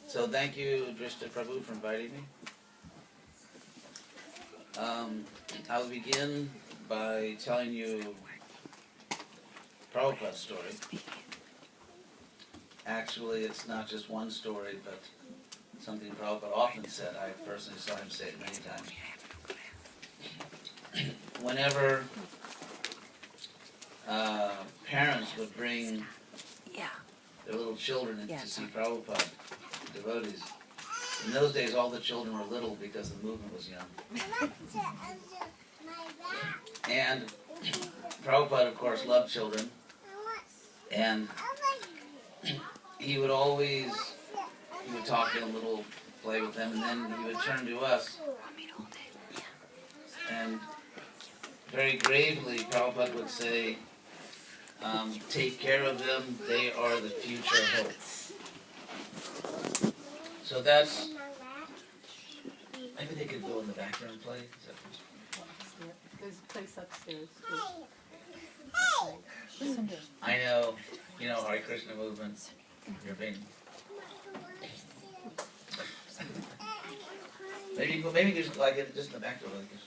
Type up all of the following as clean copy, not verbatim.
So thank you, Drishta Prabhu, for inviting me. I'll begin by telling you Prabhupada's story. Actually, it's not just one story, but something Prabhupada often said. I personally saw him say it many times. Whenever parents would bring their little children in to see Prabhupada, devotees, in those days all the children were little because the movement was young. And Prabhupada, of course, loved children, and he would talk to them a little, play with them, and then he would turn to us, and very gravely Prabhupada would say, take care of them, they are the future hope. So that's, maybe they could go in the background and play. There's a place upstairs too. I know, Hare Krishna movement, you're being... Maybe just like it just in the back door like this.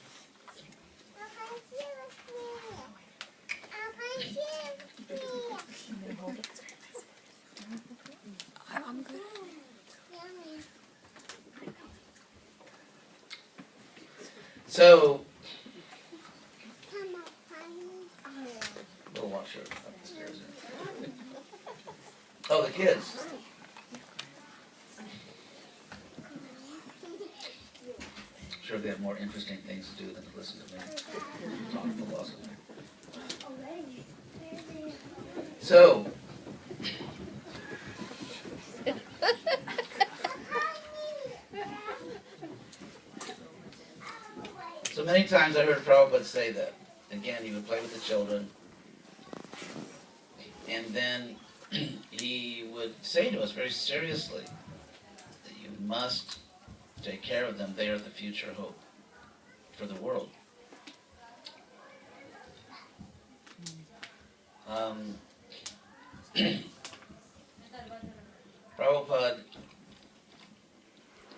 I'm good. So, we'll watch her up the stairs. Oh, the kids. Sure, they have more interesting things to do than to listen to me talk philosophy. So, many times I heard Prabhupada say that. Again, he would play with the children, and then he would say to us very seriously that you must take care of them. They are the future hope for the world. Prabhupada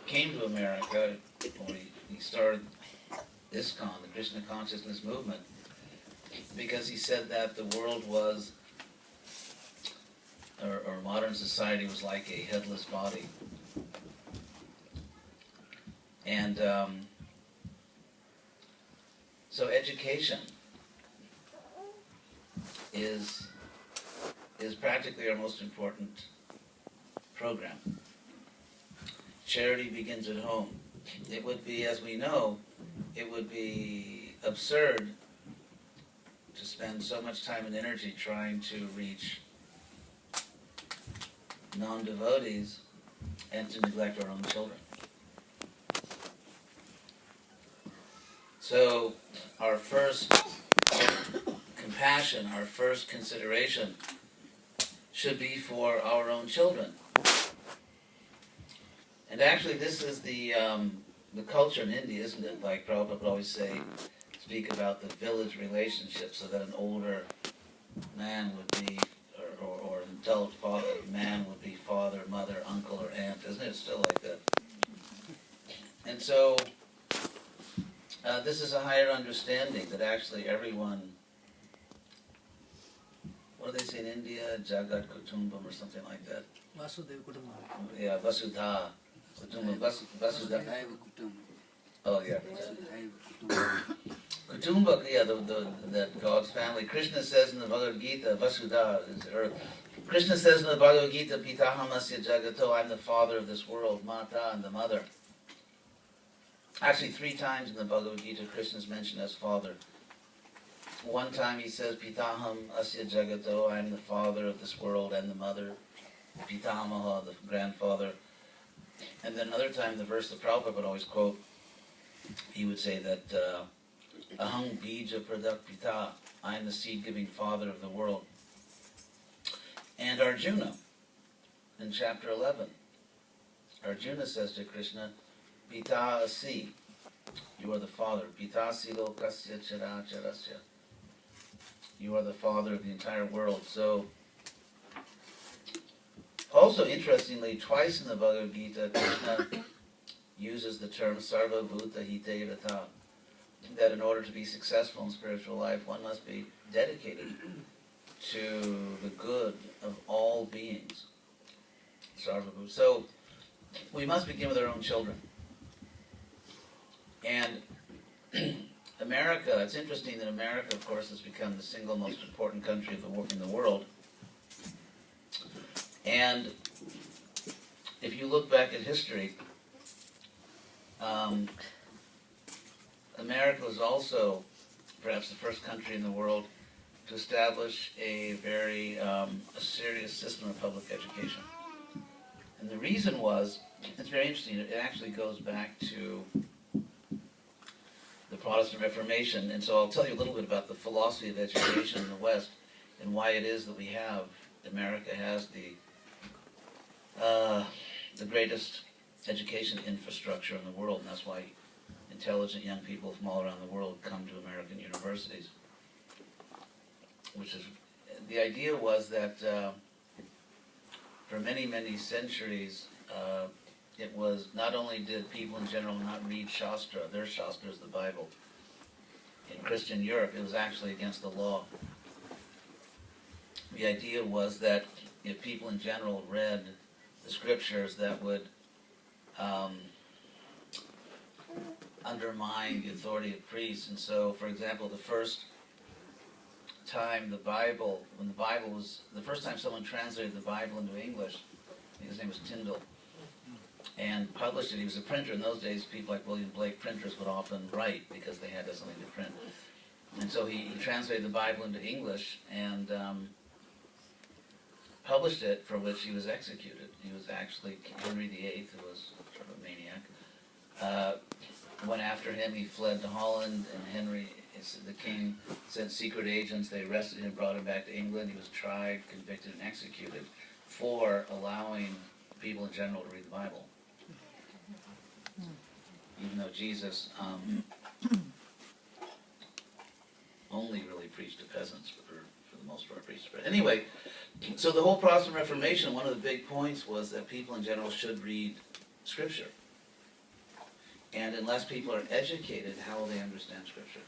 came to America when he started ISKCON, the Krishna Consciousness Movement, because he said that the world was, or modern society was like a headless body. And so education is practically our most important program. Charity begins at home. It would be, as we know, it would be absurd to spend so much time and energy trying to reach non-devotees and to neglect our own children. So our first compassion, our first consideration should be for our own children. And actually this is the culture in India, isn't it? Like Prabhupada would always speak about the village relationship, so that an older man would be, or an adult man would be father, mother, uncle, or aunt. Isn't it still like that? And so this is a higher understanding that actually everyone, what do they say in India? Jagat Kutumbam or something like that. Vasudeva Kutumbam. Yeah, Vasudha. Kutumbam. Vasudha. Oh, yeah. Kutumba, yeah, that God's family. Krishna says in the Bhagavad Gita, Vasudha is earth. Krishna says in the Bhagavad Gita, Pitahamasya Jagato, I'm the father of this world, Mata, and the mother. Actually, 3 times in the Bhagavad Gita, Krishna is mentioned as father. One time he says, Pitaham Asya Jagato, I am the father of this world and the mother. Pitahamaha, the grandfather. And then another time, the verse that Prabhupada would always quote, he would say that, Aham Bija Pradak Pita, I am the seed-giving father of the world. And Arjuna, in chapter 11, Arjuna says to Krishna, Pita Asi, you are the father. Pita Silo Kasya Chara Charasya. You are the father of the entire world. So, Also, interestingly, twice in the Bhagavad Gita, Krishna uses the term sarva bhuta hitevata, that in order to be successful in spiritual life, one must be dedicated to the good of all beings. Sarva bhuta. So, we must begin with our own children. And America, it's interesting that America, of course, has become the single most important country in the world. And if you look back at history, America was also perhaps the first country in the world to establish a very a serious system of public education. And the reason was, it's very interesting, it actually goes back to the Protestant Reformation. And so I'll tell you a little bit about the philosophy of education in the West and why it is that America has the greatest education infrastructure in the world, and that's why intelligent young people from all around the world come to American universities. Which is, the idea was that for many, many centuries, it was, not only did people in general not read Shastra, their Shastra is the Bible. In Christian Europe, it was actually against the law. The idea was that if people in general read the scriptures, that would undermine the authority of priests. And so, for example, the first time the first time someone translated the Bible into English, I think his name was Tyndale, and published it. He was a printer. In those days, people like William Blake, printers, would often write because they had something to print. And so he translated the Bible into English and published it, for which he was executed. He was actually, Henry VIII, who was sort of a maniac, went after him. He fled to Holland, and the king sent secret agents. They arrested him, brought him back to England. He was tried, convicted, and executed for allowing people in general to read the Bible. Even though Jesus only really preached to peasants for the most part. But anyway, so the whole Protestant Reformation, one of the big points was that people in general should read Scripture. And unless people are educated, how will they understand Scripture?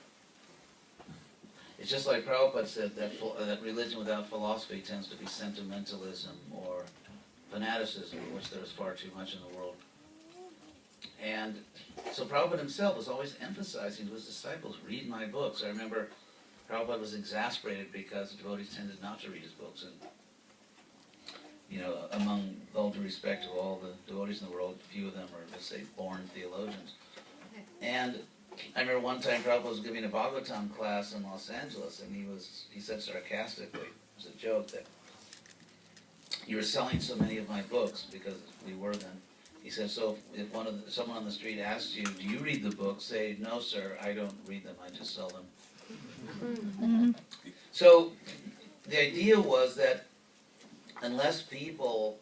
It's just like Prabhupada said, that religion without philosophy tends to be sentimentalism or fanaticism, of which there is far too much in the world. And so Prabhupada himself was always emphasizing to his disciples, read my books. I remember Prabhupada was exasperated because the devotees tended not to read his books. And, among all due respect to all the devotees in the world, few of them are, let's say, born theologians. And I remember one time Prabhupada was giving a Bhagavatam class in Los Angeles, and he said sarcastically, it was a joke, that you were selling so many of my books, because we were then. He said, so if someone on the street asks you, do you read the books? Say, no, sir, I don't read them, I just sell them. Mm-hmm. So the idea was that unless people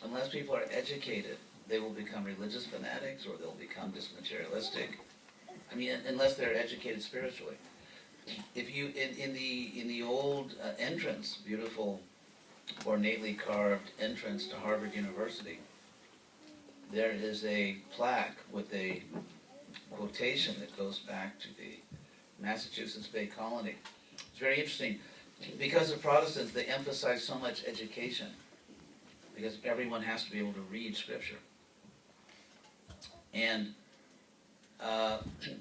are educated, they will become religious fanatics, or they'll become just materialistic. I mean, unless they're educated spiritually. If you in the old entrance, beautiful, ornately carved entrance to Harvard University, there is a plaque with a quotation that goes back to the Massachusetts Bay Colony. It's very interesting. Because of Protestants, they emphasize so much education, because everyone has to be able to read Scripture. And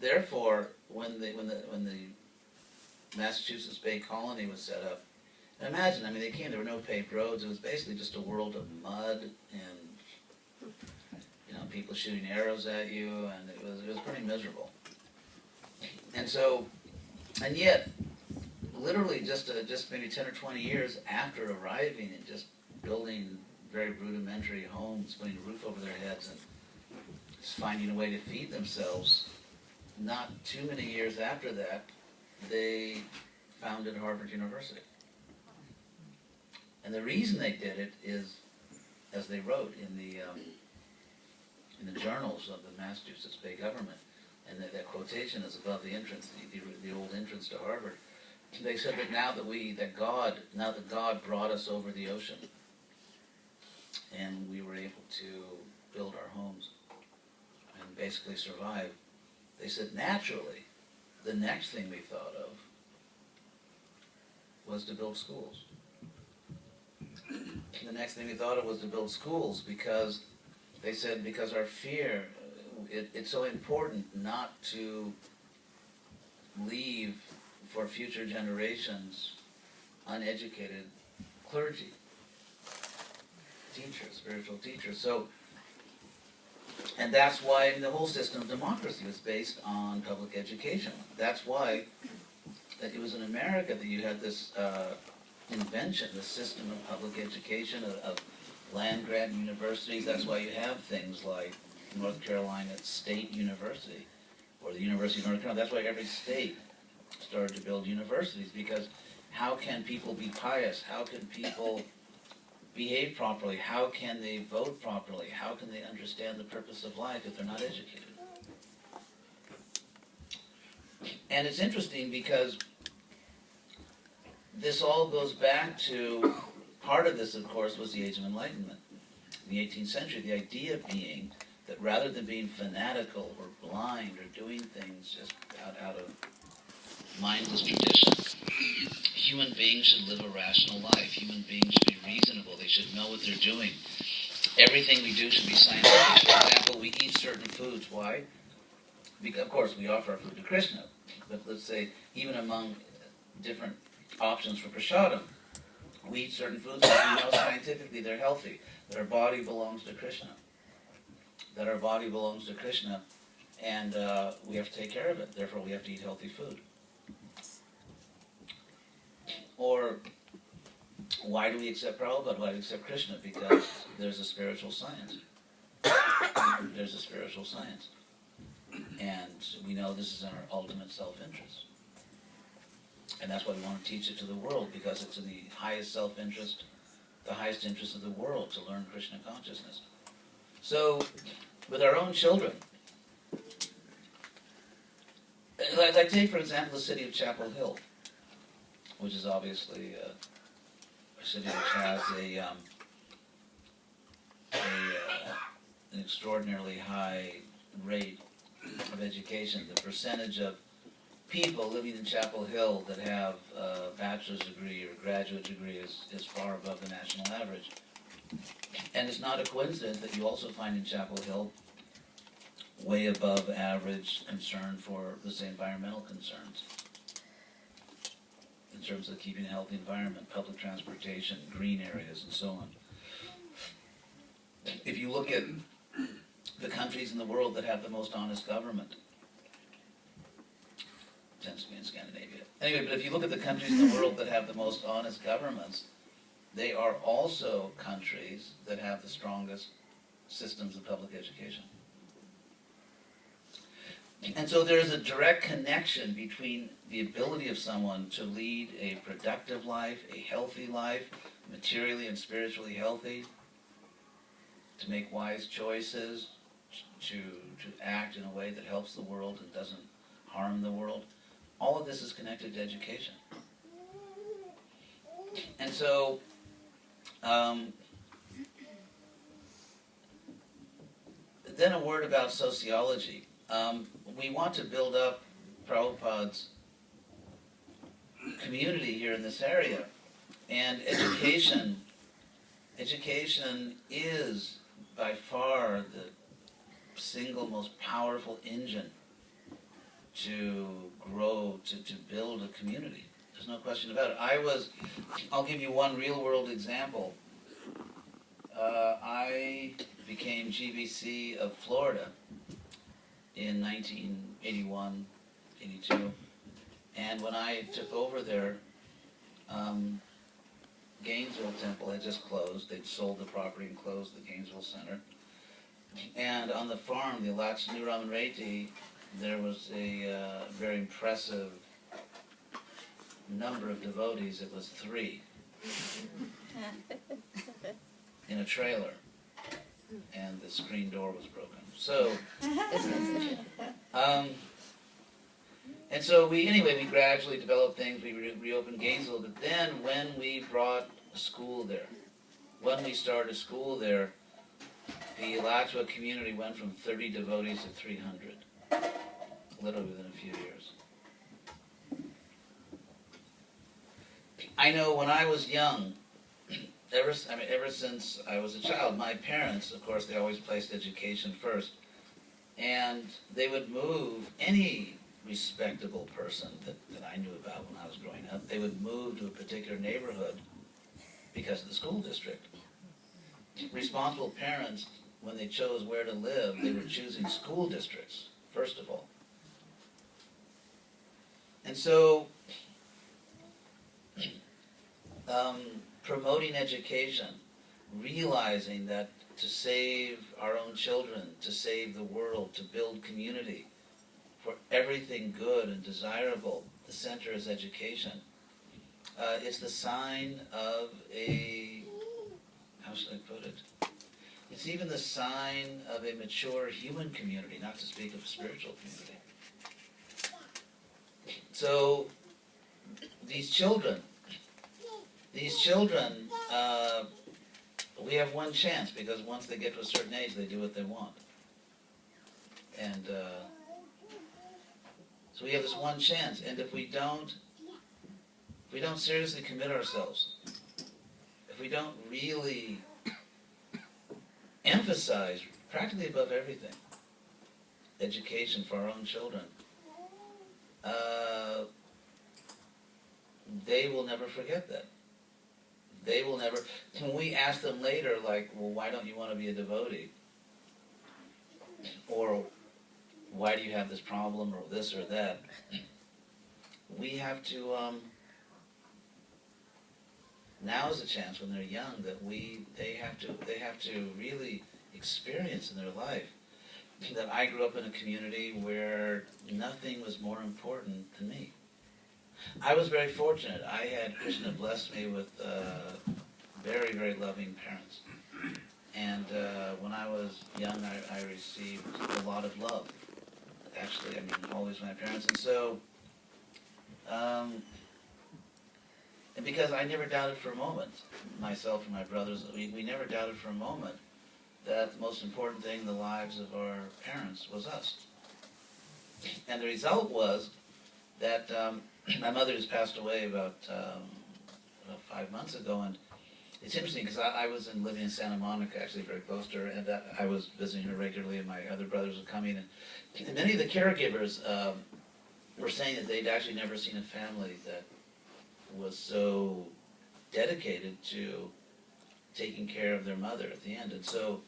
therefore, when the Massachusetts Bay Colony was set up, and imagine, they came, there were no paved roads. It was basically just a world of mud and people shooting arrows at you, and it was pretty miserable. And so, and yet, literally just maybe 10 or 20 years after arriving and just building very rudimentary homes, putting a roof over their heads, and just finding a way to feed themselves, not too many years after that, they founded Harvard University. And the reason they did it is, as they wrote in the journals of the Massachusetts Bay government, and that quotation is above the entrance, the old entrance to Harvard. They said that now that God brought us over the ocean, and we were able to build our homes and basically survive. They said naturally, the next thing we thought of was to build schools. The next thing we thought of was to build schools because they said because our fear, it's so important not to leave for future generations uneducated clergy, teachers, spiritual teachers. So, and that's why the whole system of democracy was based on public education. That's why it was in America that you had this invention, the system of public education, of land-grant universities. That's why you have things like North Carolina State University, or the University of North Carolina. That's why every state started to build universities, because how can people be pious? How can people behave properly? How can they vote properly? How can they understand the purpose of life if they're not educated? And it's interesting because this all goes back to, part of this, of course, was the Age of Enlightenment. In the 18th century, the idea being that rather than being fanatical or blind or doing things just out of mindless tradition, human beings should live a rational life. Human beings should be reasonable. They should know what they're doing. Everything we do should be scientific. For example, we eat certain foods. Why? Because, of course, we offer our food to Krishna. But let's say, even among different options for prasadam, we eat certain foods that we know scientifically they're healthy, that our body belongs to Krishna. That our body belongs to Krishna, and we have to take care of it. Therefore, we have to eat healthy food. Or, why do we accept Prabhupada? Why do we accept Krishna? Because there's a spiritual science. There's a spiritual science. And we know this is in our ultimate self-interest. And that's why we want to teach it to the world, because it's in the highest self-interest, the highest interest of the world, to learn Krishna consciousness. So, with our own children, like take, for example, the city of Chapel Hill, which is obviously a city which has an extraordinarily high rate of education. The percentage of people living in Chapel Hill that have a bachelor's degree or graduate degree is far above the national average. And it's not a coincidence that you also find in Chapel Hill way above average concern for, let's say, environmental concerns, in terms of keeping a healthy environment, public transportation, green areas, and so on. If you look at the countries in the world that have the most honest government, it tends to be in Scandinavia. Anyway, but if you look at the countries in the world that have the most honest governments, they are also countries that have the strongest systems of public education. And so there's a direct connection between the ability of someone to lead a productive life, a healthy life, materially and spiritually healthy, to make wise choices, to act in a way that helps the world and doesn't harm the world. All of this is connected to education. And so, then a word about sociology. We want to build up Prabhupada's community here in this area. And education is by far the single most powerful engine to grow, to build a community. There's no question about it. I'll give you one real world example. I became GBC of Florida in 1981, 82. And when I took over there, Gainesville Temple had just closed. They'd sold the property and closed the Gainesville Center. And on the farm, the Lachnuram Reti, there was a very impressive number of devotees. It was 3 in a trailer, and the screen door was broken. So, and so we gradually developed things. We reopened Gainesville, but then when we brought a school there, when we started school there, the Alachua community went from 30 devotees to 300, literally within a few years. I know when I was young, ever since I was a child, my parents, of course, they always placed education first, and they would move any respectable person that I knew about when I was growing up, they would move to a particular neighborhood because of the school district. Responsible parents, when they chose where to live, they were choosing school districts, first of all. And so, promoting education, realizing that to save our own children, to save the world, to build community, for everything good and desirable, the center is education. It's the sign of a, how should I put it? It's even the sign of a mature human community, not to speak of a spiritual community. So, these children, we have one chance, because once they get to a certain age, they do what they want. And so we have this one chance, and if we don't seriously commit ourselves, if we don't really emphasize, practically above everything, education for our own children, they will never forget that. They will never, when we ask them later, like, well, why don't you want to be a devotee? Or, why do you have this problem, or this or that? We have to, now is the chance when they're young that they have to really experience in their life that I grew up in a community where nothing was more important than me. I was very fortunate. I had Krishna bless me with very, very loving parents. And when I was young, I received a lot of love. Actually, always my parents. And so, and because I never doubted for a moment, myself and my brothers, we never doubted for a moment that the most important thing in the lives of our parents was us. And the result was that my mother has passed away about 5 months ago, and it's interesting because I was living in Santa Monica, actually very close to her, and I was visiting her regularly, and my other brothers were coming, and many of the caregivers were saying that they'd actually never seen a family that was so dedicated to taking care of their mother at the end. And so,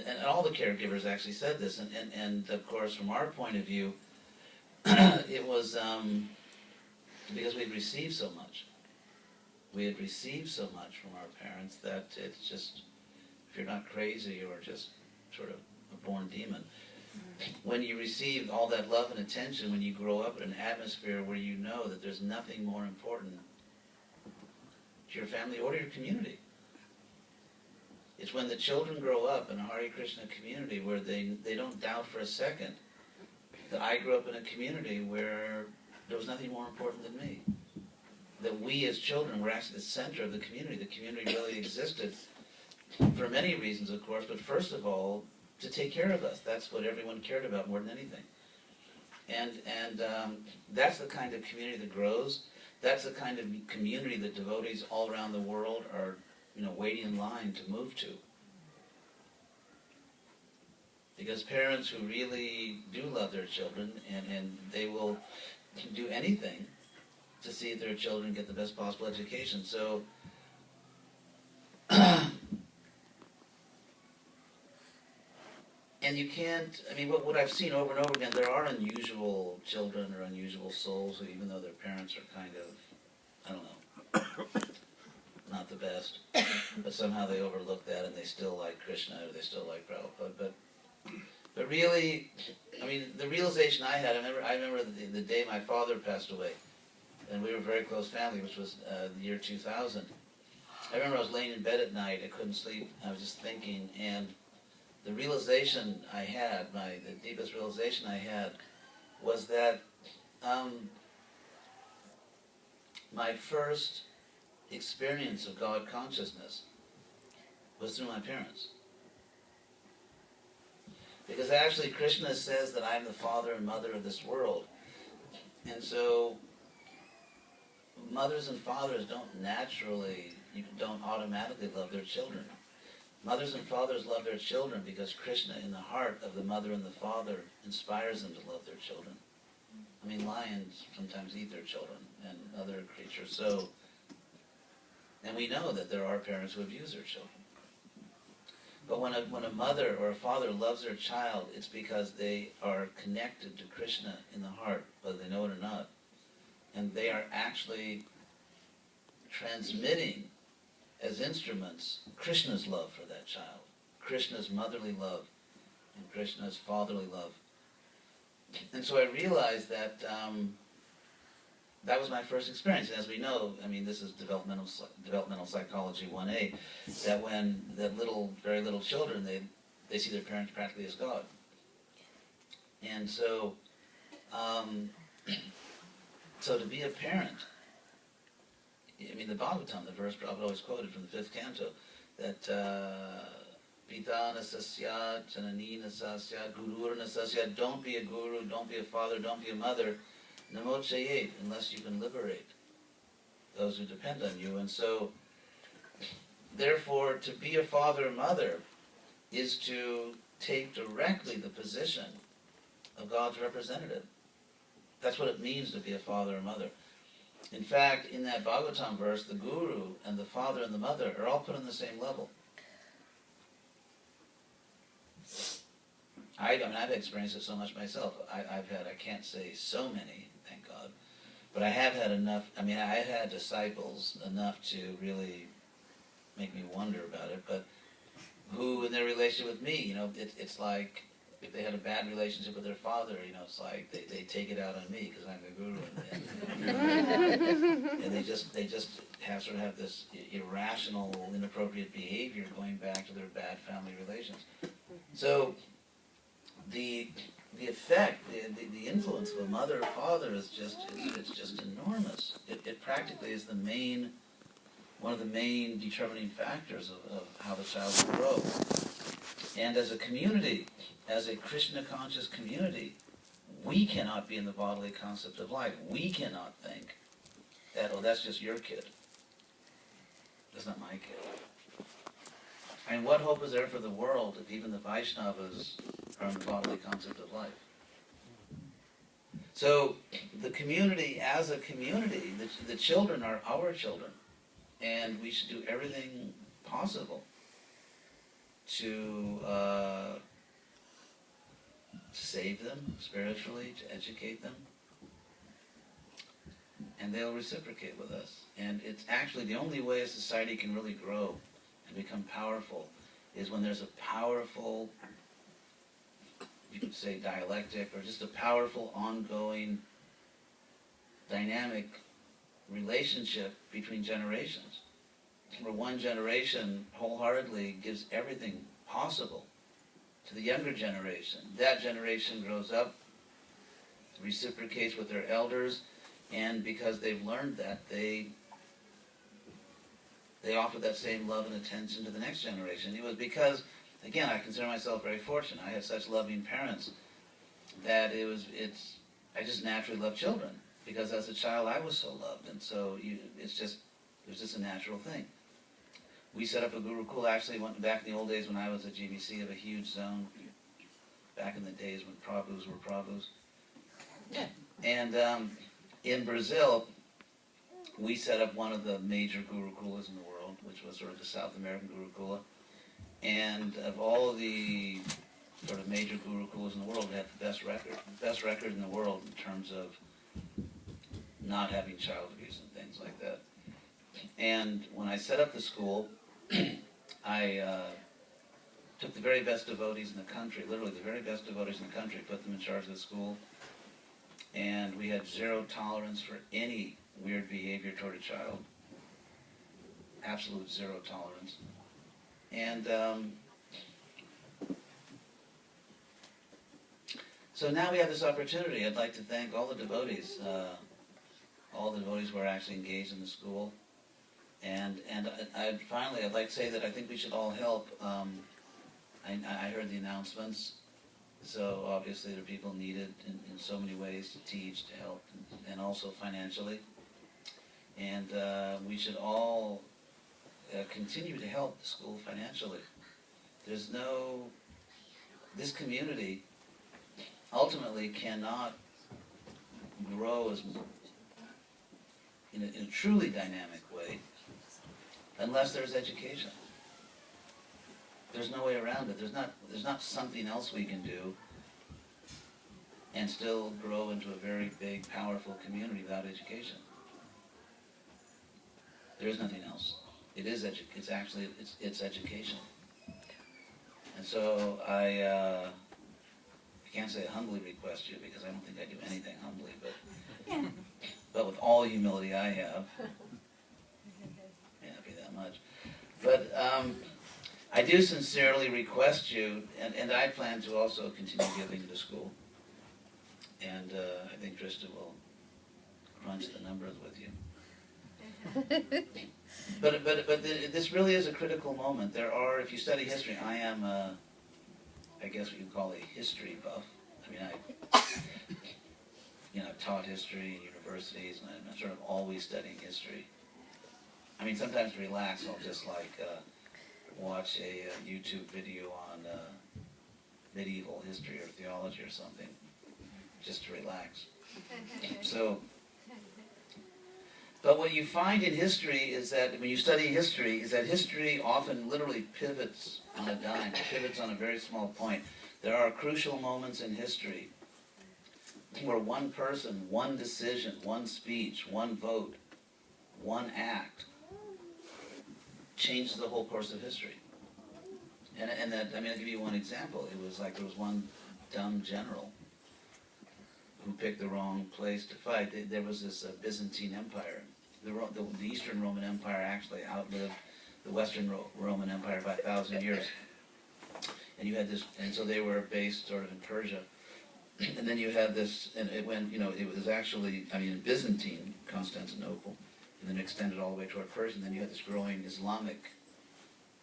and all the caregivers actually said this, and of course from our point of view, it was because we'd received so much. We had received so much from our parents that it's just, if you're not crazy or just sort of a born demon, when you receive all that love and attention, when you grow up in an atmosphere where you know that there's nothing more important to your family or to your community. It's when the children grow up in a Hare Krishna community where they don't doubt for a second that I grew up in a community where there was nothing more important than me. That we as children were actually the center of the community. The community really existed for many reasons, of course, but first of all, to take care of us. That's what everyone cared about more than anything. And that's the kind of community that grows. That's the kind of community that devotees all around the world are, waiting in line to move to. Because parents who really do love their children, and they will do anything to see their children get the best possible education. So, and you can't, what I've seen over and over again, there are unusual children or unusual souls who, even though their parents are kind of, I don't know, not the best, but somehow they overlook that and they still like Krishna or they still like Prabhupada. But really, the realization I had, I remember the day my father passed away, and we were a very close family, which was the year 2000. I remember I was laying in bed at night, I couldn't sleep, I was just thinking, and the realization I had, the deepest realization I had, was that my first experience of God consciousness was through my parents. Because actually Krishna says that I'm the father and mother of this world. And so mothers and fathers don't automatically love their children. Mothers and fathers love their children because Krishna, in the heart of the mother and the father, inspires them to love their children. I mean, lions sometimes eat their children and other creatures. So, and we know that there are parents who abuse their children. But when a mother or a father loves their child, it's because they are connected to Krishna in the heart, whether they know it or not. And they are actually transmitting as instruments Krishna's love for that child, Krishna's motherly love, and Krishna's fatherly love. And so I realized that that was my first experience. And as we know, I mean, this is developmental psychology 1A, that very little children, they see their parents practically as God. And so, so to be a parent, I mean, the Bhagavatam, the verse Prabhupada always quoted from the 5th canto, that Pita nasasyat, janani nasasyat, guru nasasyat, don't be a guru, don't be a father, don't be a mother, namochayet, unless you can liberate those who depend on you. And so, therefore, to be a father or mother is to take directly the position of God's representative. That's what it means to be a father or mother. In fact, in that Bhagavatam verse, the guru and the father and the mother are all put on the same level. I mean, I've experienced it so much myself. I can't say so many, thank God, but I have had enough. I mean, I've had disciples enough to really make me wonder about it, but who in their relationship with me, it's like, if they had a bad relationship with their father, it's like they take it out on me because I'm the guru, and they just have this irrational, inappropriate behavior going back to their bad family relations. So the effect, the influence of a mother or father is just enormous. It practically is one of the main determining factors of how the child will grow. And as a community, as a Krishna-conscious community, we cannot be in the bodily concept of life. We cannot think that, oh, that's just your kid. That's not my kid. I mean, what hope is there for the world if even the Vaishnavas are in the bodily concept of life? So, the community, as a community, the children are our children. And we should do everything possible to save them spiritually, to educate them, and they'll reciprocate with us. And it's actually the only way a society can really grow and become powerful is when there's a powerful, you could say dialectic, or just a powerful, ongoing, dynamic relationship between generations, where one generation wholeheartedly gives everything possible to the younger generation. That generation grows up, reciprocates with their elders, and because they've learned that, they offer that same love and attention to the next generation. It was because, again, I consider myself very fortunate. I had such loving parents that I just naturally love children, because as a child I was so loved, and so it was just a natural thing. We set up a Gurukul, actually went back in the old days when I was at GBC, of a huge zone, back in the days when Prabhus were Prabhus. And in Brazil, we set up one of the major Gurukulas in the world, which was sort of the South American Gurukula. And of all the sort of major Gurukulas in the world, we had the best record in the world in terms of not having child abuse and things like that. And when I set up the school, I took the very best devotees in the country, literally the very best devotees in the country, put them in charge of the school, and we had zero tolerance for any weird behavior toward a child. Absolute zero tolerance. And so now we have this opportunity. I'd like to thank all the devotees who are actually engaged in the school. I'd like to say that I think we should all help. I heard the announcements, so obviously there are people needed in so many ways to teach, to help, and also financially. And we should all continue to help the school financially. This community ultimately cannot grow in a truly dynamic way unless there's education. There's no way around it. There's not something else we can do and still grow into a very big, powerful community without education. There is nothing else. It's education. And so I can't say I humbly request you, because I don't think I do anything humbly, but with all humility I have, may not be that much, but I do sincerely request you, and I plan to also continue giving to school, and I think Trista will crunch the numbers with you. But this really is a critical moment. If you study history, I am, I guess what you call a history buff. I mean, I've taught history in universities, and I'm sort of always studying history. I mean, sometimes to relax, I'll just watch a YouTube video on medieval history or theology or something, just to relax. But what you find in history is that when you study history, is that history often literally pivots on a dime, pivots on a very small point. There are crucial moments in history where one person, one decision, one speech, one vote, one act changes the whole course of history. And that, I mean, I'll give you one example. It was like there was one dumb general who picked the wrong place to fight. There was this Byzantine Empire. The Eastern Roman Empire actually outlived the Western Roman Empire by 1,000 years. And you had this, and so they were based sort of in Persia. And then you had this, and it went, it was actually, in Byzantine Constantinople, and then extended all the way toward Persia. And then you had this growing Islamic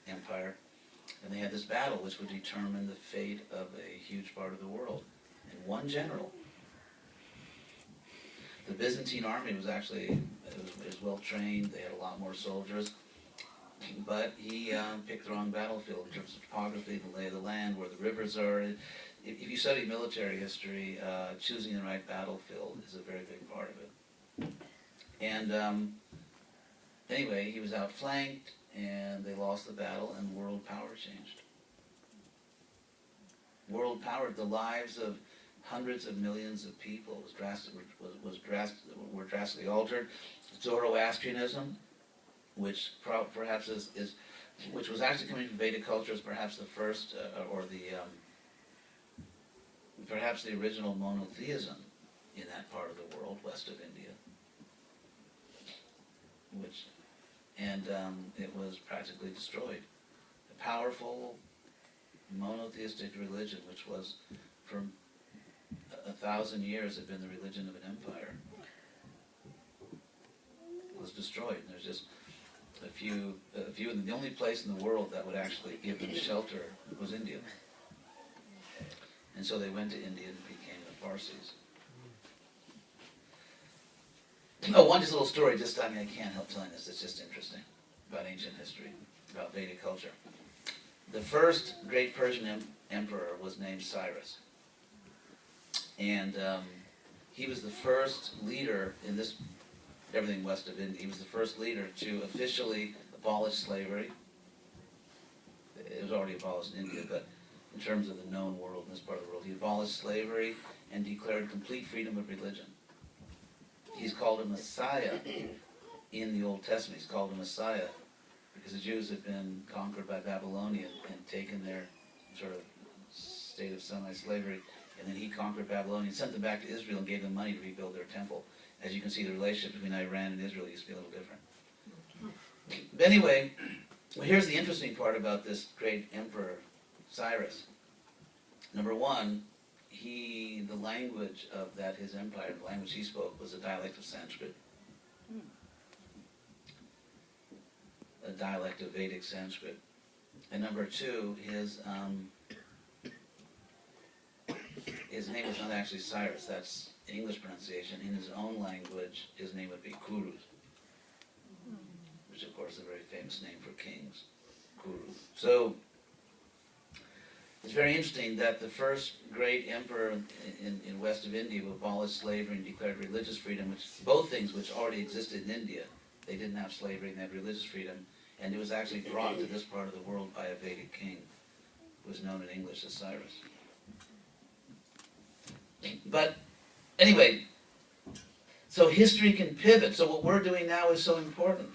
empire, and they had this battle which would determine the fate of a huge part of the world. And one general. The Byzantine army was actually, it was well trained, they had a lot more soldiers, but he picked the wrong battlefield in terms of topography, the lay of the land, where the rivers are. If you study military history, choosing the right battlefield is a very big part of it. And anyway, he was outflanked, and they lost the battle, and world power changed. World power, the lives of hundreds of millions of people were drastically altered. Zoroastrianism, which perhaps which was actually coming from Vedic culture, is perhaps the first, perhaps the original monotheism in that part of the world, west of India. It was practically destroyed. A powerful monotheistic religion, which was for 1,000 years had been the religion of an empire, was destroyed. And there's just a few, and the only place in the world that would actually give them shelter was India. And so they went to India and became the Parsis. One just little story, I can't help telling this, it's just interesting, about ancient history, about Vedic culture. The first great Persian emperor was named Cyrus. And he was the first leader in everything west of India. He was the first leader to officially abolish slavery. It was already abolished in India, but in terms of the known world, in this part of the world, he abolished slavery and declared complete freedom of religion. He's called a Messiah in the Old Testament. He's called a Messiah because the Jews had been conquered by Babylonia and taken their sort of state of semi-slavery. And then he conquered Babylonia and sent them back to Israel and gave them money to rebuild their temple. As you can see, the relationship between Iran and Israel used to be a little different. But anyway, here's the interesting part about this great emperor, Cyrus. Number one, the language of his empire, the language he spoke, was a dialect of Sanskrit. a dialect of Vedic Sanskrit. And number two, his name was not actually Cyrus, that's English pronunciation. In his own language, his name would be Kuru, which of course is a very famous name for kings, Kuru. So, it's very interesting that the first great emperor in west of India who abolished slavery and declared religious freedom, which both things which already existed in India. They didn't have slavery and they had religious freedom, and it was actually brought to this part of the world by a Vedic king who was known in English as Cyrus. But anyway, so history can pivot. So what we're doing now is so important.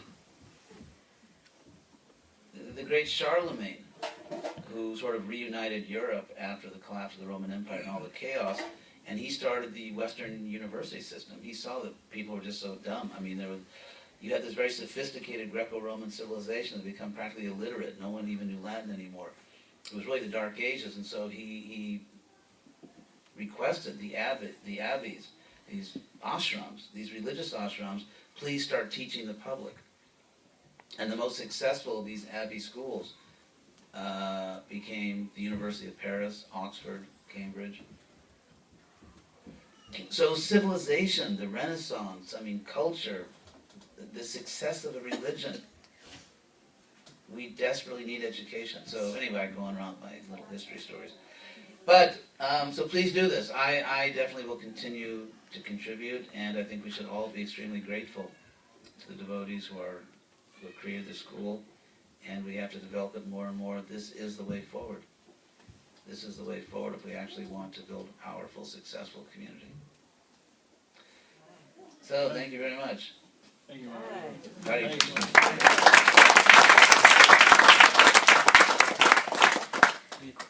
The great Charlemagne, who sort of reunited Europe after the collapse of the Roman Empire and all the chaos, and he started the Western university system. He saw that people were just so dumb. I mean, you had this very sophisticated Greco-Roman civilization that had become practically illiterate. No one even knew Latin anymore. It was really the Dark Ages, and so he requested the abbeys, these ashrams, these religious ashrams, please start teaching the public. And the most successful of these abbey schools became the University of Paris, Oxford, Cambridge. So civilization, the Renaissance, I mean culture, the success of a religion, we desperately need education. So anyway, I go on around my little history stories. But, so please do this. I definitely will continue to contribute, and I think we should all be extremely grateful to the devotees who have created the school, and we have to develop it more and more. This is the way forward. This is the way forward if we actually want to build a powerful, successful community. So, thank you very much. Thank you. Hare Krishna.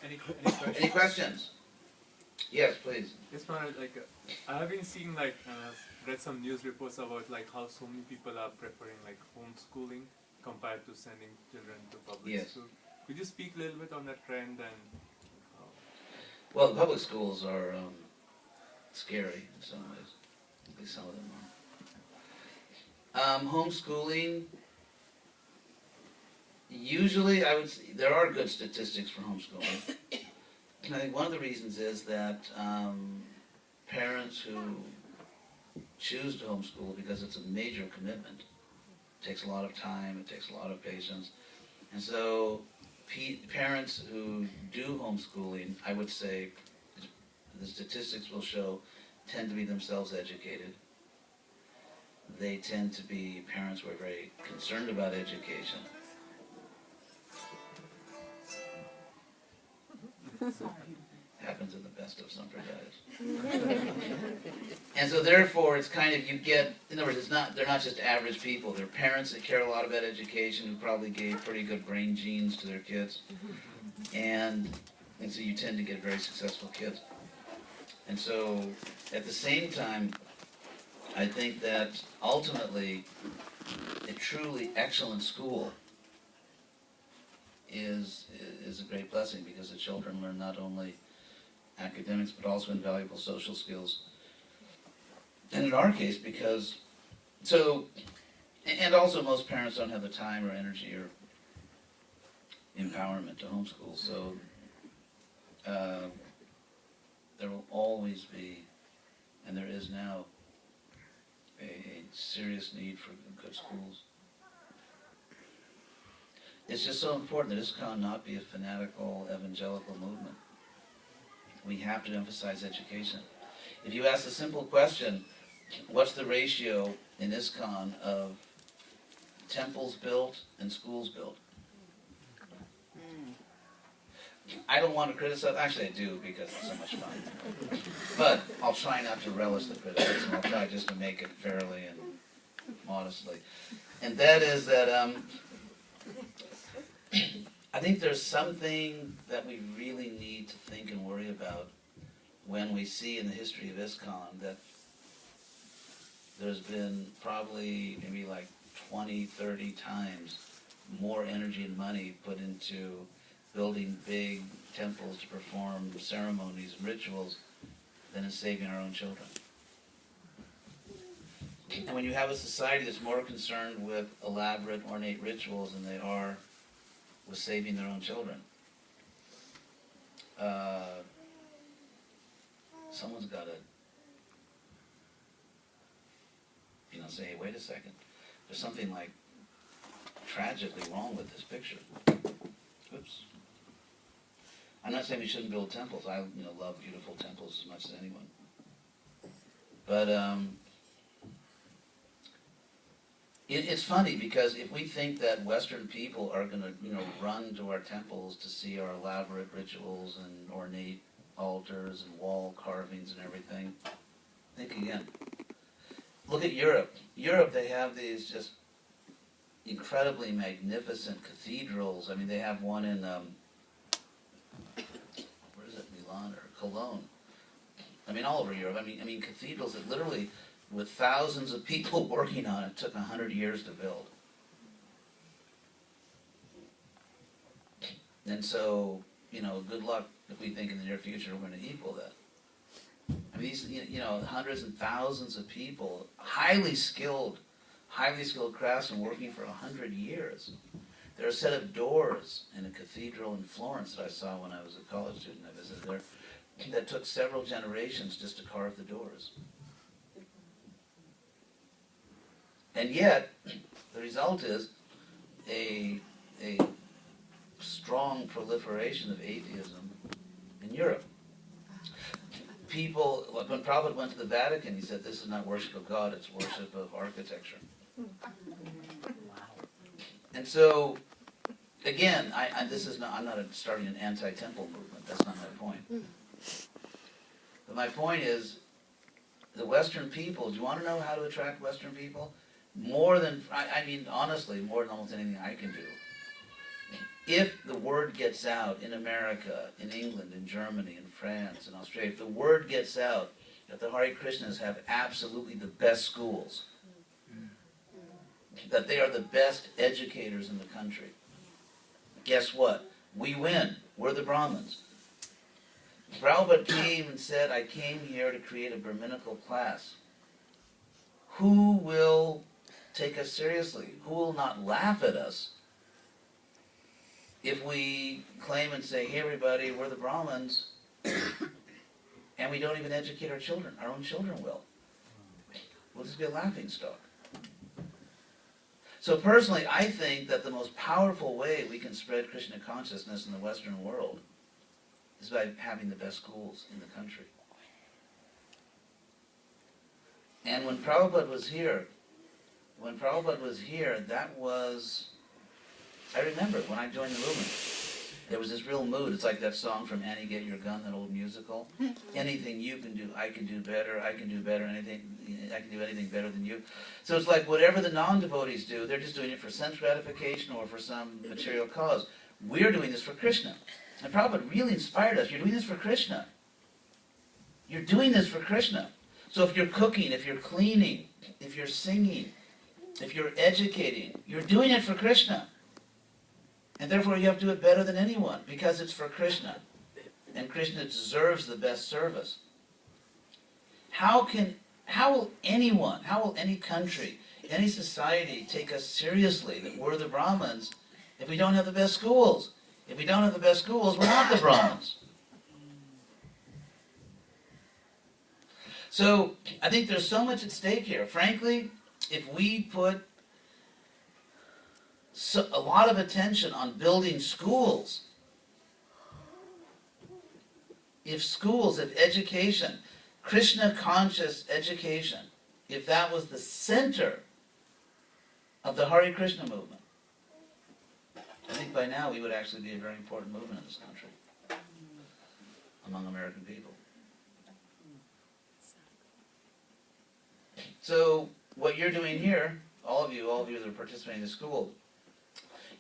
Any questions? Any questions? Yes, please. Yes, Maharaj, I have been seeing read some news reports about how so many people are preferring homeschooling compared to sending children to public Yes. school. Could you speak a little bit on that trend and? Well, the public schools are scary in some ways. At least some of them are. Homeschooling, usually I would say there are good statistics for homeschooling. And I think one of the reasons is that parents who choose to homeschool because it's a major commitment. It takes a lot of time, it takes a lot of patience. And so parents who do homeschooling, I would say, the statistics will show, tend to be themselves educated. They tend to be parents who are very concerned about education. Happens in the best of sampradayas. And so therefore it's kind of, you get, in other words, they're not just average people. They're parents that care a lot about education who probably gave pretty good brain genes to their kids. And so you tend to get very successful kids. And so at the same time, I think that ultimately a truly excellent school is a great blessing because the children learn not only academics but also invaluable social skills. And in our case, because, and also most parents don't have the time or energy or empowerment to homeschool, so there will always be, and there is now, a serious need for good schools. It's just so important that ISKCON not be a fanatical evangelical movement. We have to emphasize education. If you ask a simple question, what's the ratio in ISKCON of temples built and schools built? I don't want to criticize, actually I do because it's so much fun. But I'll try not to relish the criticism. I'll try just to make it fairly and modestly. And that is that I think there's something that we really need to think and worry about when we see in the history of ISKCON that there's been probably maybe 20, 30 times more energy and money put into building big temples to perform ceremonies and rituals than in saving our own children. And when you have a society that's more concerned with elaborate, ornate rituals than they are with saving their own children, someone's got to, say, hey, wait a second. There's something like tragically wrong with this picture. Oops. I'm not saying we shouldn't build temples. I, love beautiful temples as much as anyone. But it's funny because if we think that Western people are going to, run to our temples to see our elaborate rituals and ornate altars and wall carvings and everything, think again. Look at Europe. Europe, they have these just incredibly magnificent cathedrals. I mean, they have one in, where is it, Milan or Cologne? I mean, all over Europe. I mean, cathedrals that literally, with thousands of people working on it, took 100 years to build. And so, good luck if we think in the near future we're going to equal that. I mean, these, hundreds and thousands of people, highly skilled craftsmen working for 100 years. There are a set of doors in a cathedral in Florence that I saw when I was a college student. I visited there. That took several generations just to carve the doors. And yet, the result is a strong proliferation of atheism in Europe. People, when Prabhupada went to the Vatican, he said, this is not worship of God, it's worship of architecture. And so, again, I'm not starting an anti-temple movement, that's not my point. But my point is, the Western people, do you want to know how to attract Western people? Honestly, more than almost anything I can do. If the word gets out in America, in England, in Germany, in France, in Australia, if the word gets out that the Hare Krishnas have absolutely the best schools, that they are the best educators in the country, guess what? We win. We're the Brahmins. Prabhupada came and said, I came here to create a Brahminical class. Who will take us seriously? Who will not laugh at us if we claim and say, hey everybody, we're the Brahmins, and we don't even educate our children? Our own children will. We'll just be a laughing stock. So personally, I think that the most powerful way we can spread Krishna consciousness in the Western world is by having the best schools in the country. And when Prabhupada was here, that was, I remember when I joined the movement, there was this real mood. It's like that song from Annie Get Your Gun, that old musical. Anything you can do, I can do better, I can do better, I can do anything better than you. So it's like whatever the non-devotees do, they're just doing it for sense gratification or for some material cause. We're doing this for Krishna. And Prabhupada really inspired us. You're doing this for Krishna. You're doing this for Krishna. So if you're cooking, if you're cleaning, if you're singing, if you're educating, you're doing it for Krishna. And therefore you have to do it better than anyone because it's for Krishna. And Krishna deserves the best service. How will any country, any society take us seriously that we're the Brahmins if we don't have the best schools? If we don't have the best schools, we're not the Brahmins. So I think there's so much at stake here. Frankly, if we put a lot of attention on building schools, if education, Krishna-conscious education, if that was the center of the Hare Krishna movement, I think by now we would actually be a very important movement in this country among American people. So what you're doing here, all of you that are participating in the school,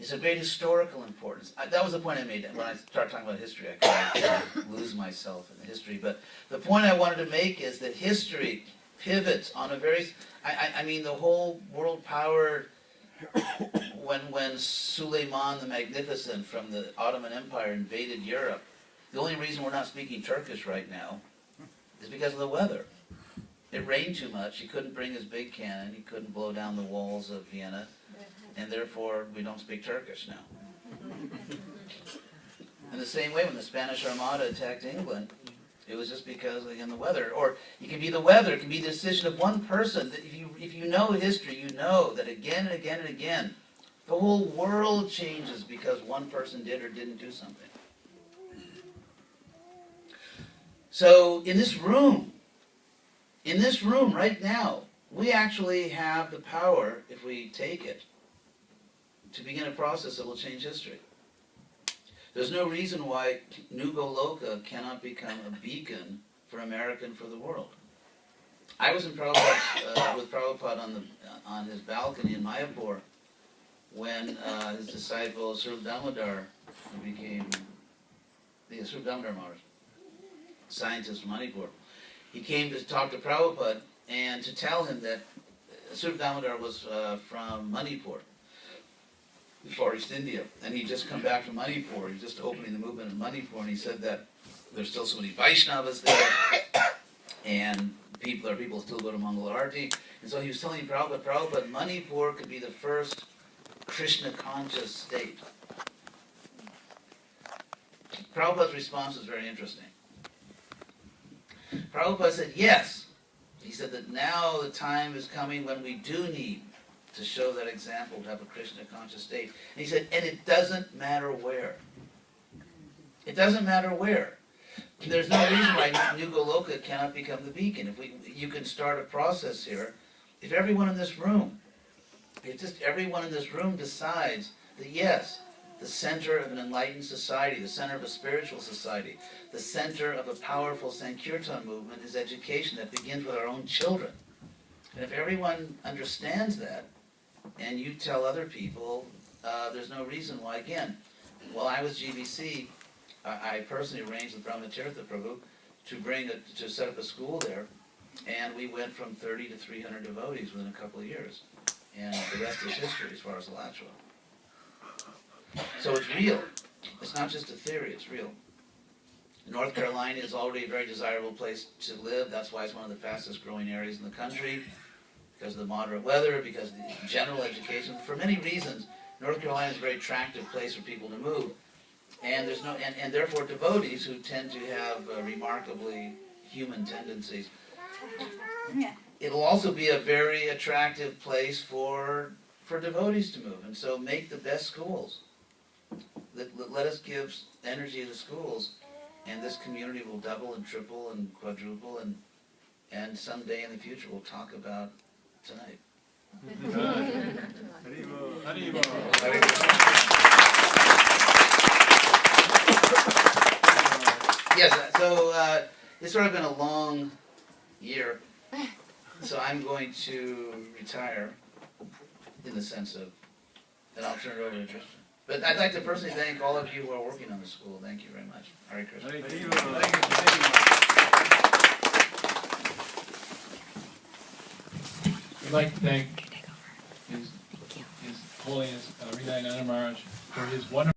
is of great historical importance. That was the point I made when I started talking about history. I kind of lose myself in the history. But the point I wanted to make is that history pivots on a very... the whole world power... When Suleiman the Magnificent from the Ottoman Empire invaded Europe, the only reason we're not speaking Turkish right now is because of the weather. It rained too much. He couldn't bring his big cannon. He couldn't blow down the walls of Vienna. And therefore, we don't speak Turkish now. In the same way, when the Spanish Armada attacked England, it was just because, again, the weather. Or it can be the weather. It can be the decision of one person. That if you know history, you know that again and again and again, the whole world changes because one person did or didn't do something. So in this room right now, we actually have the power, if we take it, to begin a process that will change history. There's no reason why Nugo Loka cannot become a beacon for America and for the world. I was in Prabhupada, with Prabhupada on his balcony in Mayapur when his disciple Srup Damodar became the Srup Damodar Maharaj, scientist from Manipur. He came to talk to Prabhupada and to tell him that Srup Damodar was from Manipur, Far East India, and he'd just come back from Manipur. He was just opening the movement in Manipur, and he said that there's still so many Vaishnavas there, and people still go to Mangala Arati. And so he was telling Prabhupada, Manipur could be the first Krishna-conscious state. Prabhupada's response was very interesting. Prabhupada said, yes. He said that now the time is coming when we do need to show that example, to have a Krishna-conscious state. And he said, and it doesn't matter where. It doesn't matter where. There's no reason why Nugo Loka cannot become the beacon. You can start a process here. If everyone in this room decides that yes, the center of an enlightened society, the center of a spiritual society, the center of a powerful Sankirtan movement is education that begins with our own children. And if everyone understands that, and you tell other people, there's no reason why. Again, while I was GBC, I personally arranged with Brahmatirtha Prabhu to set up a school there, and we went from 30 to 300 devotees within a couple of years. And the rest is history as far as Alachua. So it's real. It's not just a theory, it's real. North Carolina is already a very desirable place to live. That's why it's one of the fastest growing areas in the country, because of the moderate weather, because of the general education. For many reasons, North Carolina is a very attractive place for people to move. And there's no, and therefore devotees who tend to have remarkably human tendencies. It'll also be a very attractive place for devotees to move. And so make the best schools. Let us give energy to schools, and this community will double and triple and quadruple, and someday in the future we'll talk about tonight. Yes, so it's sort of been a long year, so I'm going to retire in the sense of, and I'll turn it over to Tristan. But I'd like to personally thank all of you who are working on the school. Thank you very much. Hare Krishna. We'd like to thank His Holiness Rinai Nanda Maharaj for his wonderful